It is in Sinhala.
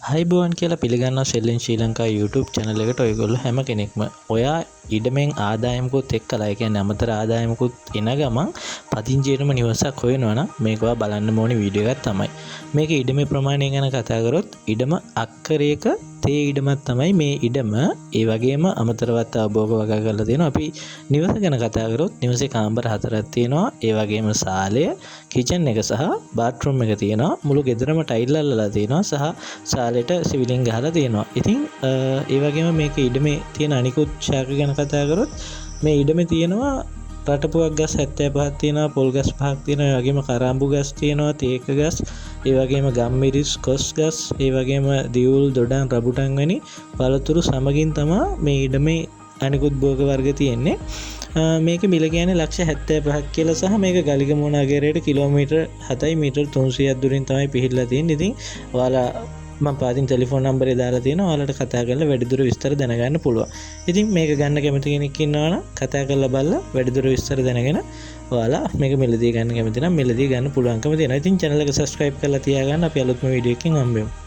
හයිබෝන් කියලා පිළිගන්නවා සෙල්ලින් ශ්‍රී ලංකා YouTube channel එකට ඔයගොල්ලෝ හැම කෙනෙක්ම ඔයා ඉඩමෙන් ආදායමකුත් එක්කලා ඒ කියන්නේ අමතර ආදායමකුත් එන ගමන් පදිංචියටම නිවසක් හොයනවා නම් මේක ඔයා බලන්න ඕනේ වීඩියෝ එකක් තමයි. මේක ඉඩමේ ප්‍රමාණය ගැන කතා කරොත් ඉඩම අක්කරයක තේ ඉඩමක් තමයි මේ ඉඩම. ඒ වගේම අමතරවත් ආභෝග වගා කරලා තියෙනවා. අපි නිවස ගැන කතා කරොත් නිවසේ කාමර 4ක් තියෙනවා. ඒ වගේම සාලය, කිචන් එක සහ බාත්රූම් එක තියෙනවා. මුළු ගෙදරම ටයිල් අල්ලලා තියෙනවා සහ සාලෙට සිවිලින් ගහලා තියෙනවා. ඉතින් ඒ වගේම මේක ඉඩමේ තියෙන අනිකුත් ශාක ගැන කතා කරොත් මේ ඉඩමේ තියෙනවා රටපුවක් ගස් 75ක් තියෙනවා, පොල් ගස් 5ක් තියෙනවා, ඒ වගේම කරාඹු ගස් තියෙනවා, තේක ගස්, ඒ වගේම ගම්මිරිස්, කොස් ගස්, ඒ වගේම දියුල්, දොඩම්, රබුටන් වැනි පළතුරු සමගින් තමයි මේ ඉඩමේ අනිකුත් භෝග වර්ග තියෙන්නේ. මේක මිල කියන්නේ ලක්ෂ 75ක් කියලා සහ මේක ගලිගමුව නගරයට කිලෝමීටර් 7යි මීටර් 300ක් දුරින් තමයි පිහිටලා තියෙන්නේ. ඉතින් ඔයාලා මම පාතින් ටෙලිෆෝන් නම්බරේ දාලා තියෙනවා. ඔයාලට කතා කරලා වැඩිදුර විස්තර දැනගන්න පුළුවන්. ඉතින් මේක ගන්න කැමති කෙනෙක් ඉන්නවා නම් කතා කරලා බලලා වැඩිදුර විස්තර දැනගෙන ඔයාලා මේක මිලදී ගන්න කැමති නම් මිලදී ගන්න පුළුවන්කම තියෙනවා. ඉතින් channel එක subscribe කරලා තියාගන්න. අපි අලුත්ම වීඩියෝ එකකින් හම්බෙමු.